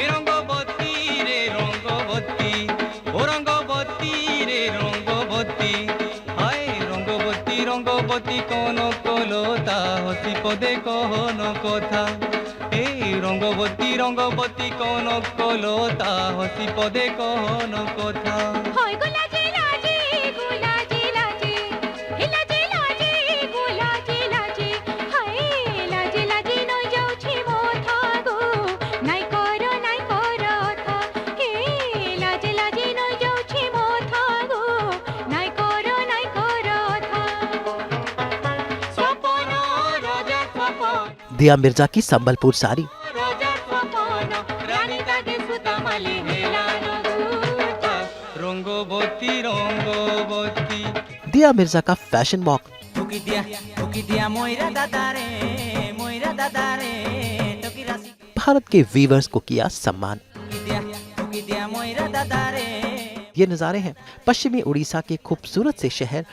এ রঙ্গবতী রে রঙ্গবতী ও রঙ্গবতী রে রঙ্গবতী হায় রঙ্গবতী রঙ্গবতী কোন কলতা হসি পদে কহন কথা এই রঙ্গবতী রঙ্গবতী কোন কলতা হসি পদে কহন কথা হয় গো লাজে লাজে গো লাজে লাজে হে লাজে লাজে গো লাজে লাজে হায় লাজে লাজে নই যাଉଛି মোথা গো নাই করো থা হে লাজে লাজে নই যাଉଛି মোথা গো নাই করো থা সপন রাজা সপন दिया मिर्जा की संबलपुर साड़ी। রাজা সপন রানী তাগে সুতামালি হেলানো গুটা রঙ্গবতী রঙ্গবতী दिया मिर्जा का फैशन वॉक। ফুকি দিয়া ময়রা দাদারে টকি রাশি भारत के वीवर्स को किया सम्मान। ফুকি দিয়া ময়রা দাদারে ये नज़ारे हैं पश्चिमी उड़ीसा के खूबसूरत से शहर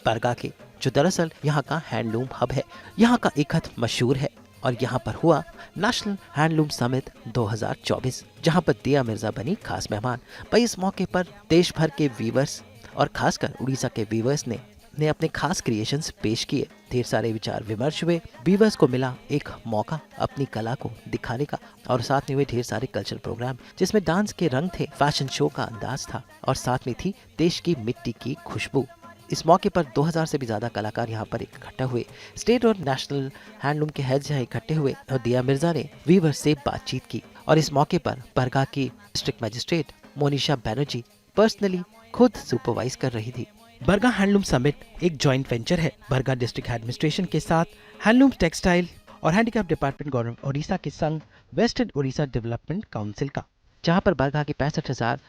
बरगा के, जो दरअसल यहाँ का हैंडलूम हब है। यहाँ का एक खत मशहूर है और यहाँ पर हुआ नेशनल हैंडलूम समिट 2024, जहाँ पर दिया मिर्जा बनी खास मेहमान। भाई इस मौके पर देश भर के वीवर्स और खासकर उड़ीसा के वीवर्स ने अपने खास क्रिएशंस पेश किए। ढेर सारे विचार विमर्श हुए। वीवर्स को मिला एक मौका अपनी कला को दिखाने का और साथ में हुए ढेर सारे कल्चरल प्रोग्राम, जिसमें डांस के रंग थे, फैशन शो का अंदाज था और साथ में थी देश की मिट्टी की खुशबू। इस मौके पर 2000 से भी ज्यादा कलाकार यहाँ पर इकट्ठा हुए। स्टेट और नेशनल हैंडलूम के हेड्स यहाँ इकट्ठे हुए और दिया मिर्जा ने वीवर्स से बातचीत की। और इस मौके पर बरगा की district magistrate Monisha Banerjee personally खुद सुपरवाइज कर रही थी। बरगा हैंडलूम समिट एक जॉइंट वेंचर है बरगा डिस्ट्रिक्ट एडमिनिस्ट्रेशन के साथ हैंडलूम टेक्सटाइल और हैंडीक्राफ्ट डिपार्टमेंट गवर्नमेंट उड़ीसा के संग वेस्टर्न उड़ीसा डेवलपमेंट काउंसिल का, जहां पर बरगा के 65,000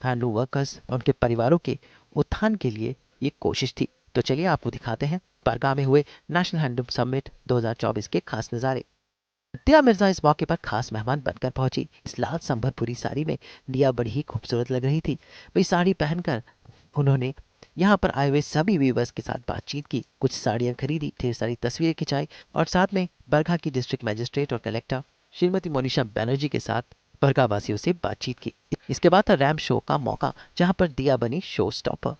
हैंडलूम वर्कर्स और उनके परिवारों के उत्थान के लिए ये कोशिश थी। तो चलिए आपको दिखाते हैं बरगा में हुए नेशनल हैंडलूम समिट 2024 के खास नज़ारे। दिया मिर्जा इस मौके पर खास मेहमान बनकर पहुंची। इस लाल संबलपुरी साड़ी में दिया बड़ी ही खूबसूरत लग रही थी। वही साड़ी पहनकर उन्होंने यहाँ पर आए हुए सभी व्यूवर्स के साथ बातचीत की, कुछ साड़ियाँ खरीदी, ढेर सारी तस्वीरें खिंचाई और साथ में बरगा की डिस्ट्रिक्ट मजिस्ट्रेट और कलेक्टर श्रीमती मोनिशा बैनर्जी के साथ बरगा वासियों से बातचीत की। इसके बाद था रैम्प शो का मौका, जहाँ पर दिया बनी शो स्टॉपर।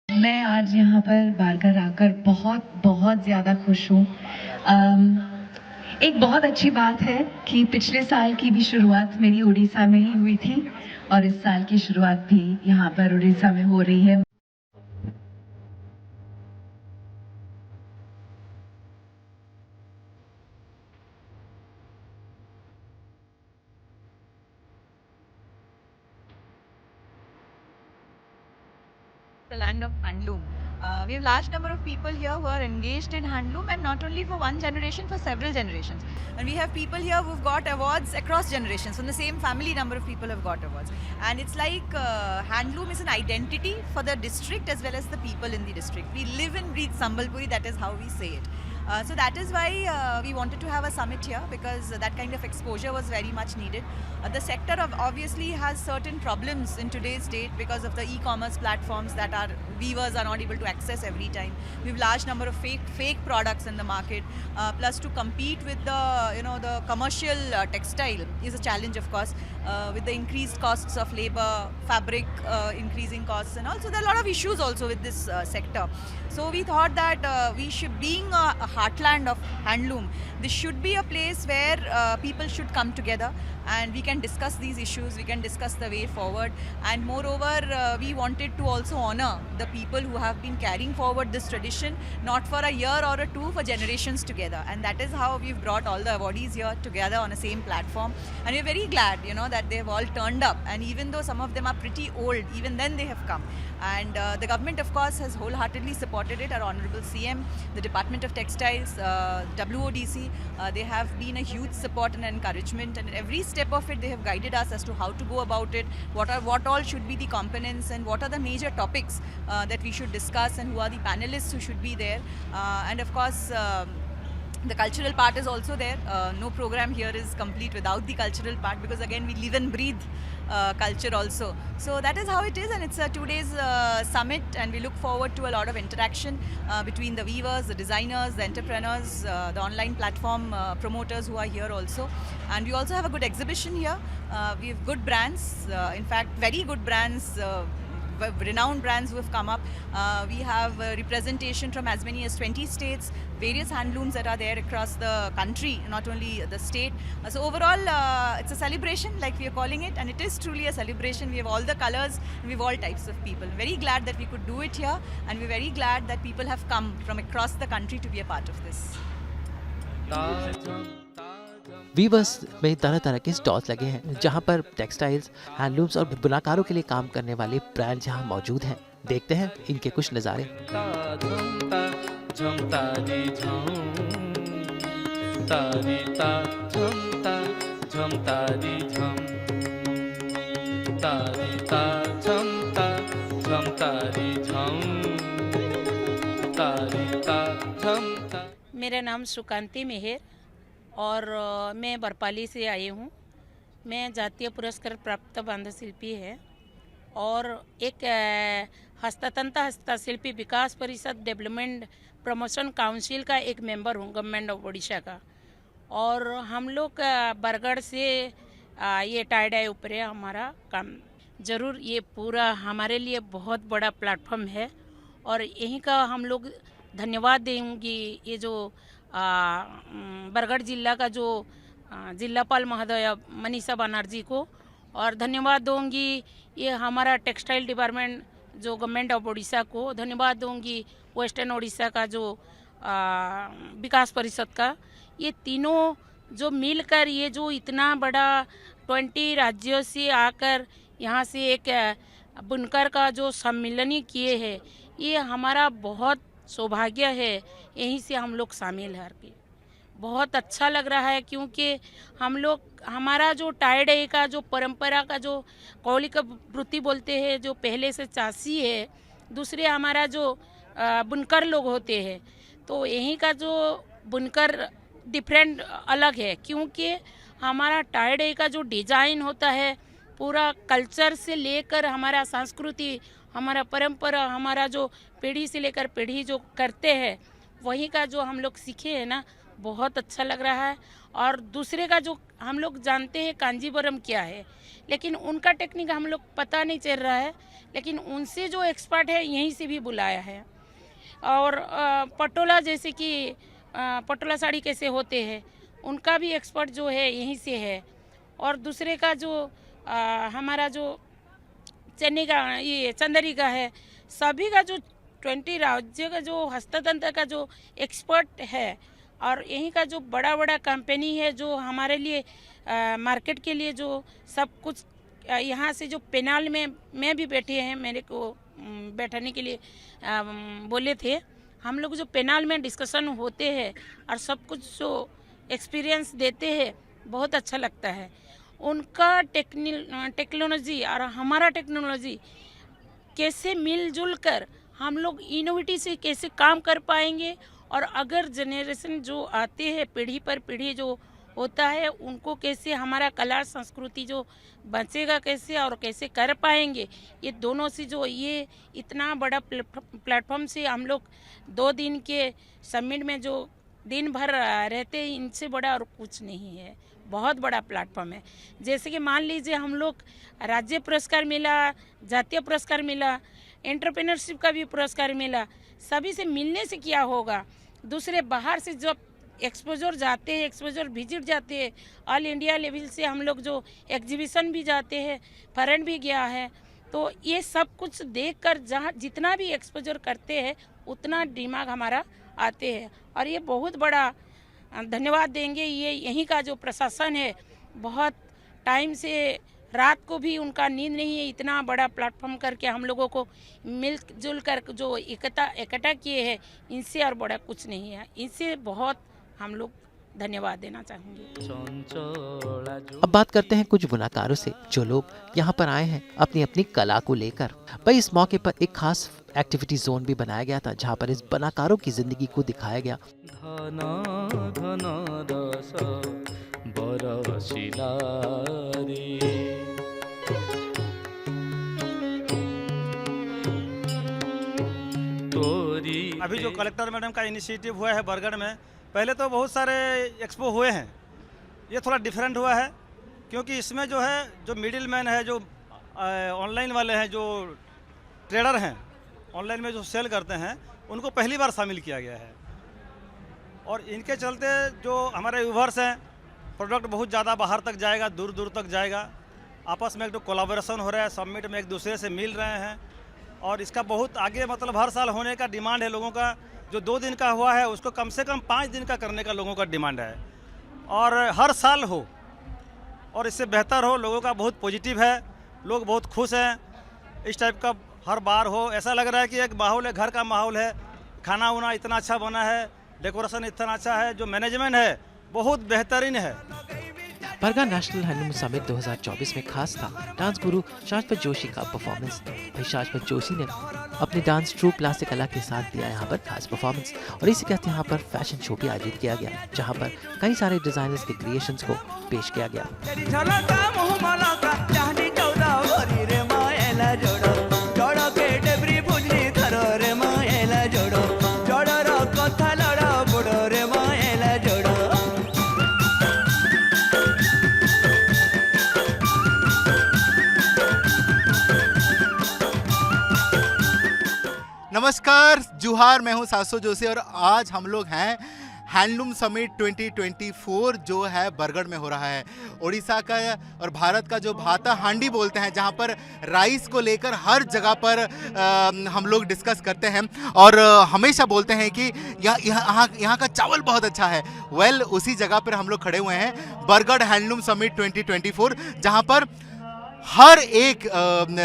मैं आज यहाँ पर बारगर आकर बहुत बहुत ज़्यादा खुश हूँ। एक बहुत अच्छी बात है कि पिछले साल की भी शुरुआत मेरी उड़ीसा में ही हुई थी और इस साल की शुरुआत भी यहाँ पर उड़ीसा में हो रही है। The land of handloom. We have large number of people here who are engaged in handloom, and not only for one generation, for several generations. And we have people here who've got awards across generations. From the same family, number of people have got awards. And it's like handloom is an identity for the district as well as the people in the district. We live and breathe Sambalpuri. That is how we say it. So that is why we wanted to have a summit here, because that kind of exposure was very much needed. The sector obviously has certain problems in today's date because of the e-commerce platforms that our weavers are not able to access every time. We have large number of fake products in the market. Plus to compete with the commercial textile is a challenge, of course, with the increased costs of labor, fabric increasing costs, and also there are a lot of issues also with this sector. So we thought that we should, being a heartland of handloom, this should be a place where people should come together and we can discuss these issues, we can discuss the way forward, and moreover we wanted to also honor the people who have been carrying forward this tradition, not for a year or two, for generations together. And that is how we've brought all the awardees here together on the same platform, and we're very glad that they've all turned up, and even though some of them are pretty old, even then they have come. And the government, of course, has wholeheartedly supported it. Our Honorable CM, the Department of Textiles, WODC, they have been a huge support and encouragement, and at every step of it they have guided us as to how to go about it, what all should be the components, and what are the major topics that we should discuss, and who are the panelists who should be there. And of course, the cultural part is also there. No program here is complete without the cultural part, because again we live and breathe culture also. So that is how it is, and it's a 2 days summit, and we look forward to a lot of interaction between the weavers, the designers, the entrepreneurs, the online platform promoters who are here also. And we also have a good exhibition here. We have good brands, in fact very good brands, renowned brands who have come up. We have representation from as many as 20 states, various handlooms that are there across the country, not only the state. So overall, it's a celebration, like we are calling it, and it is truly a celebration. We have all the colors, we have all types of people. Very glad that we could do it here, and we're very glad that people have come from across the country to be a part of this. Viewers में तरह तरह के stalls लगे हैं जहां पर textiles, handlooms और बुनाकारों के लिए काम करने वाले ब्रांड जहां मौजूद हैं। देखते हैं इनके कुछ नज़ारे। मेरा नाम सुकांति मेहर और मैं बरपाली से आई हूँ। मैं जातीय पुरस्कार प्राप्त बांधशिल्पी है और एक हस्ततंत्र हस्तशिल्पी विकास परिषद डेवलपमेंट प्रमोशन काउंसिल का एक मेंबर हूँ गवर्नमेंट ऑफ ओडिशा का। और हम लोग बरगढ़ से ये टाई डाई ऊपर है हमारा काम। ज़रूर ये पूरा हमारे लिए बहुत बड़ा प्लेटफॉर्म है और यहीं का हम लोग धन्यवाद देंगे ये जो बरगढ़ जिला का जो जिलापाल महोदय मनीषा बनर्जी को, और धन्यवाद दूंगी ये हमारा टेक्सटाइल डिपार्टमेंट जो गवर्नमेंट ऑफ ओडिशा को, धन्यवाद दूंगी वेस्टर्न ओडिशा का जो विकास परिषद का। ये तीनों जो मिलकर ये जो इतना बड़ा 20 राज्यों से आकर यहाँ से एक बुनकर का जो सम्मेलन किए हैं, ये हमारा बहुत सौभाग्य है। यहीं से हम लोग शामिल हैं के बहुत अच्छा लग रहा है, क्योंकि हम लोग हमारा जो टाई डाई का जो परंपरा का जो कौलिक वृत्ति बोलते हैं, जो पहले से चासी है, दूसरे हमारा जो बुनकर लोग होते हैं, तो यहीं का जो बुनकर डिफरेंट अलग है, क्योंकि हमारा टाई डाई का जो डिज़ाइन होता है पूरा कल्चर से लेकर हमारा संस्कृति, हमारा परंपरा, हमारा जो पीढ़ी से लेकर पीढ़ी जो करते हैं वही का जो हम लोग सीखे हैं ना, बहुत अच्छा लग रहा है। और दूसरे का जो हम लोग जानते हैं कांजीवरम क्या है, लेकिन उनका टेक्निक हम लोग पता नहीं चल रहा है, लेकिन उनसे जो एक्सपर्ट है यहीं से भी बुलाया है। और पटोला जैसे कि पटोला साड़ी कैसे होते हैं उनका भी एक्सपर्ट जो है यहीं से है। और दूसरे का जो हमारा जो चन्नी का ये चंदरी का है, सभी का जो 20 राज्य का जो हस्ततंत्र का जो एक्सपर्ट है, और यहीं का जो बड़ा बड़ा कंपनी है जो हमारे लिए मार्केट के लिए जो सब कुछ यहाँ से जो पेनाल में मैं भी बैठे हैं, मेरे को बैठने के लिए बोले थे। हम लोग जो पेनाल में डिस्कशन होते हैं और सब कुछ जो एक्सपीरियंस देते हैं, बहुत अच्छा लगता है। उनका टेक्नोलॉजी और हमारा टेक्नोलॉजी कैसे मिलजुल कर हम लोग इनोवेटिव से कैसे काम कर पाएंगे, और अगर जनरेशन जो आते हैं पीढ़ी पर पीढ़ी जो होता है उनको कैसे हमारा कला संस्कृति जो बचेगा कैसे और कैसे कर पाएंगे, ये दोनों से जो ये इतना बड़ा प्लेटफॉर्म से हम लोग 2 दिन के समिट में जो दिन भर रहते हैं, इनसे बड़ा और कुछ नहीं है। बहुत बड़ा प्लेटफॉर्म है। जैसे कि मान लीजिए हम लोग राज्य पुरस्कार मिला, जातीय पुरस्कार मिला, एंटरप्रेन्योरशिप का भी पुरस्कार मिला, सभी से मिलने से क्या होगा, दूसरे बाहर से जब एक्सपोजर जाते हैं, एक्सपोजर विजिट जाते हैं, ऑल इंडिया लेवल से हम लोग जो एग्जीबिशन भी जाते हैं, फॉरेन भी गया है, तो ये सब कुछ देखकर जहाँ जितना भी एक्सपोजर करते हैं उतना दिमाग हमारा आते हैं। और ये बहुत बड़ा धन्यवाद देंगे ये यहीं का जो प्रशासन है, बहुत टाइम से रात को भी उनका नींद नहीं है, इतना बड़ा प्लेटफॉर्म करके हम लोगों को मिलजुल कर जो इकट्ठा किए हैं, इनसे और बड़ा कुछ नहीं है। इनसे बहुत हम लोग धन्यवाद देना चाहेंगे। अब बात करते हैं कुछ बुनाकारों से जो लोग यहाँ पर आए हैं अपनी अपनी कला को लेकर। भाई इस मौके पर एक खास एक्टिविटी जोन भी बनाया गया था जहाँ पर इस बुनाकारों की जिंदगी को दिखाया गया। अभी जो कलेक्टर मैडम का इनिशिएटिव हुआ है बरगढ़ में, पहले तो बहुत सारे एक्सपो हुए हैं, ये थोड़ा डिफरेंट हुआ है क्योंकि इसमें जो है जो मिडिल मैन है, जो ऑनलाइन वाले हैं, जो ट्रेडर हैं, ऑनलाइन में जो सेल करते हैं, उनको पहली बार शामिल किया गया है। और इनके चलते जो हमारे व्यूवर्स हैं, प्रोडक्ट बहुत ज़्यादा बाहर तक जाएगा, दूर दूर तक जाएगा। आपस में एक तो कोलाबोरेशन हो रहा है, समिट में एक दूसरे से मिल रहे हैं और इसका बहुत आगे मतलब हर साल होने का डिमांड है लोगों का। जो 2 दिन का हुआ है उसको कम से कम 5 दिन का करने का लोगों का डिमांड है और हर साल हो और इससे बेहतर हो। लोगों का बहुत पॉजिटिव है, लोग बहुत खुश हैं। इस टाइप का हर बार हो, ऐसा लग रहा है कि एक माहौल है, घर का माहौल है। खाना वाना इतना अच्छा बना है, डेकोरेशन इतना अच्छा है, जो मैनेजमेंट है बहुत बेहतरीन है। बरगा नेशनल हैंडलूम समिट 2024 में खास था डांस गुरु शाश्वत जोशी का परफॉर्मेंस। भाई शाश्वत जोशी ने अपने डांस ट्रू प्लास्टिक कला के साथ दिया यहाँ पर खास परफॉर्मेंस और इसी के साथ यहाँ पर फैशन शो भी आयोजित किया गया जहाँ पर कई सारे डिजाइनर्स के क्रिएशंस को पेश किया गया। नमस्कार, जुहार, मैं हूं सासो जोशी और आज हम लोग हैं हैंडलूम समिट 2024 जो है बरगढ़ में हो रहा है। उड़ीसा का और भारत का जो भाता हांडी बोलते हैं, जहां पर राइस को लेकर हर जगह पर हम लोग डिस्कस करते हैं और हमेशा बोलते हैं कि यहाँ का चावल बहुत अच्छा है। उसी जगह पर हम लोग खड़े हुए हैं, बरगढ़ हैंडलूम समिट 2024, जहाँ पर हर एक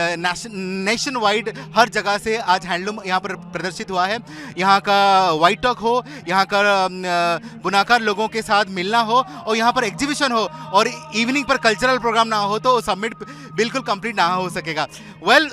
नेशन वाइड हर जगह से आज हैंडलूम यहाँ पर प्रदर्शित हुआ है। यहाँ का वाइट टॉक हो, यहाँ का बुनाकार लोगों के साथ मिलना हो और यहाँ पर एग्जीबिशन हो और इवनिंग पर कल्चरल प्रोग्राम ना हो तो समिट बिल्कुल कंप्लीट ना हो सकेगा।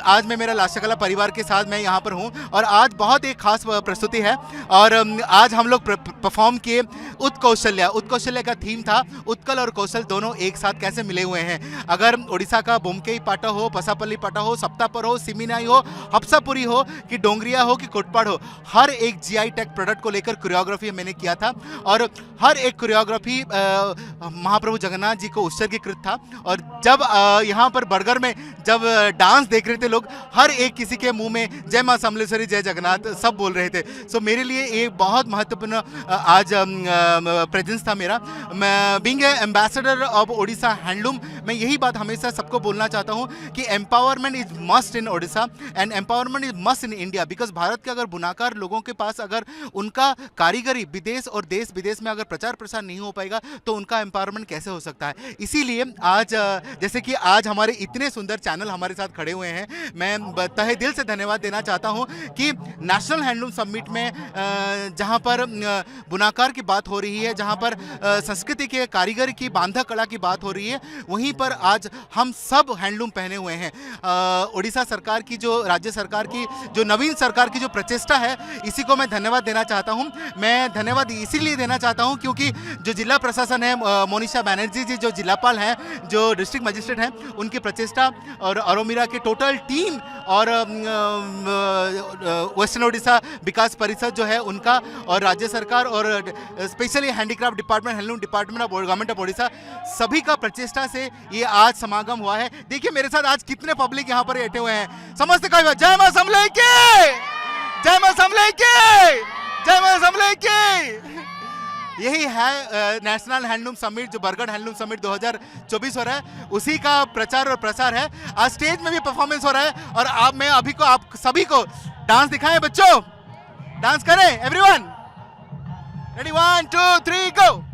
आज मैं मेरा लाशकला परिवार के साथ मैं यहाँ पर हूँ और आज बहुत एक खास प्रस्तुति है और आज हम लोग परफॉर्म किए उत्कौशल्य का थीम था उत्कल और कौशल दोनों एक साथ कैसे मिले हुए हैं। अगर उड़ीसा का बोमकेई पाटा हो, पसापल्ली पाटा हो, सप्तापर हो, सिमिनाई हो, हप्सापुरी हो कि डोंगरिया हो कि कोटपाड़ हो, हर एक जीआई टैग प्रोडक्ट को लेकर कोरियोग्राफी मैंने किया था और हर एक कोरियोग्राफी महाप्रभु जगन्नाथ जी को उत्सर्गीकृत था। और जब यहाँ पर बरगढ़ में जब डांस देख रहे थे लोग, हर एक किसी के मुंह में जय मां समलेश्वरी, जय जगन्नाथ सब बोल रहे थे। सो मेरे लिए एक बहुत महत्वपूर्ण आज प्रेजेंस था मेरा। मैं being ambassador of Odisha handloom, मैं यही बात हमेशा सबको बोलना चाहता हूं कि empowerment is must in Odisha and empowerment is must in India. Because Bharat के अगर बुनाकार लोगों के पास अगर उनका कारीगरी विदेश और देश विदेश में अगर प्रचार प्रसार नहीं हो पाएगा तो उनका एम्पावरमेंट कैसे हो सकता है। इसीलिए आज जैसे कि आज हमारे इतने सुंदर चैनल हमारे साथ खड़े हुए हैं, मैं तहे दिल से धन्यवाद देना चाहता हूं कि नेशनल हैंडलूम समिट में जहां पर बुनाकार की बात हो रही है, जहां पर संस्कृति के कारीगर की बांधा कला की बात हो रही है, वहीं पर आज हम सब हैंडलूम पहने हुए हैं। उड़ीसा सरकार की जो राज्य सरकार की जो नवीन सरकार की जो प्रचेष्टा है, इसी को मैं धन्यवाद देना चाहता हूं। मैं धन्यवाद इसीलिए देना चाहता हूं क्योंकि जो जिला प्रशासन है, मोनिशा बैनर्जी जी जो जिलापाल हैं, जो डिस्ट्रिक्ट मजिस्ट्रेट हैं, उनकी प्रचेष्टा और अरोमिरा के टोटल टीम और वेस्टर्न उड़ीसा विकास परिषद जो है उनका और राज्य सरकार और specially handicraft department, handloom department of government of Orissa, सभी का प्रचेष्टा से ये आज समागम हुआ है। देखिए मेरे साथ आज कितने पब्लिक यहाँ पर बैठे हुए हैं। समझते कहा जय मां समले के, जय मां समले के, जय मां समले के। यही है नेशनल हैंडलूम समिट जो बरगढ़ हैंडलूम समिट 2024 हो रहा है, उसी का प्रचार और प्रसार है। आज स्टेज में भी परफॉर्मेंस हो रहा है और मैं अभी को आप सभी को डांस दिखाएं। बच्चों डांस करें, एवरीवन रेडी, 1 2 3 गो।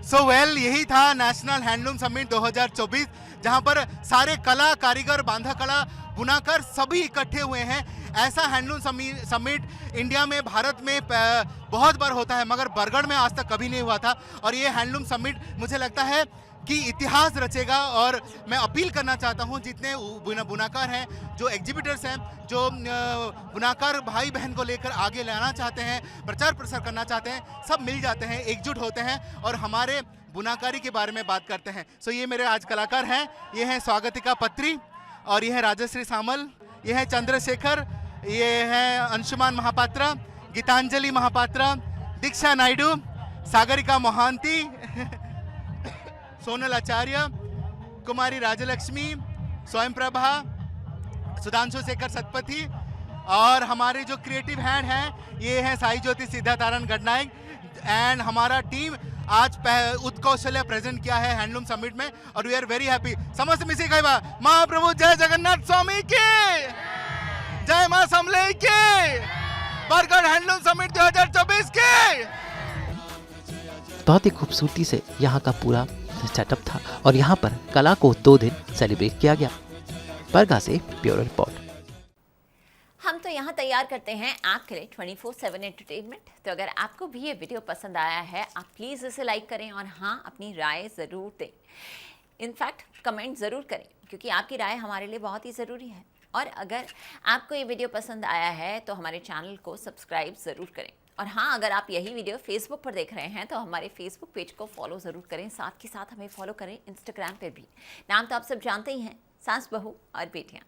सो वेल यही था नेशनल हैंडलूम समिट 2024, जहां पर सारे कला कारीगर, बांधा कला, बुनाकर सभी इकट्ठे हुए हैं। ऐसा हैंडलूम समिट इंडिया में, भारत में बहुत बार होता है, मगर बरगढ़ में आज तक कभी नहीं हुआ था। और ये हैंडलूम समिट मुझे लगता है कि इतिहास रचेगा। और मैं अपील करना चाहता हूँ जितने बुनाकार हैं, जो एग्जिबिटर्स हैं, जो बुनाकार भाई बहन को लेकर आगे लाना चाहते हैं, प्रचार प्रसार करना चाहते हैं, सब मिल जाते हैं, एकजुट होते हैं और हमारे बुनाकारी के बारे में बात करते हैं। सो ये मेरे आज कलाकार हैं, ये हैं स्वागतिका पत्री, और ये है राजश्री सामल, ये है चंद्रशेखर, ये है अंशुमान महापात्रा, गीतांजलि महापात्रा, दीक्षा नायडू, सागरिका मोहांती, सोनल आचार्य, कुमारी राजलक्ष्मी, स्वयं प्रभा, सुधांशु शेखर सतपथी, और हमारे जो क्रिएटिव हैंड हैं ये हैं साई ज्योति सिद्धातारण गडनायक। एंड हमारा टीम आज उत्कौशल्य प्रेजेंट किया है हैंडलूम समिट में और वी आर वेरी हैप्पी। समस्त मिसी कहवा महाप्रभु जय जगन्नाथ स्वामी की जय, मां समले की, बरगढ़ हैंडलूम समिट 2024 के। बहुत ही खूबसूरती से यहाँ का पूरा सेटअप था और यहाँ पर कला को 2 दिन सेलिब्रेट किया गया। बरगा से ब्यूरो रिपोर्ट। हम तो यहाँ तैयार करते हैं आपके लिए 24/7 एंटरटेनमेंट। तो अगर आपको भी ये वीडियो पसंद आया है, आप प्लीज़ इसे लाइक करें और हाँ, अपनी राय ज़रूर दें। इनफैक्ट कमेंट ज़रूर करें, क्योंकि आपकी राय हमारे लिए बहुत ही ज़रूरी है। और अगर आपको ये वीडियो पसंद आया है तो हमारे चैनल को सब्सक्राइब ज़रूर करें। और हाँ, अगर आप यही वीडियो फेसबुक पर देख रहे हैं तो हमारे फेसबुक पेज को फॉलो ज़रूर करें, साथ ही साथ हमें फॉलो करें इंस्टाग्राम पर भी। नाम तो आप सब जानते ही हैं, सास बहू और बेटियाँ।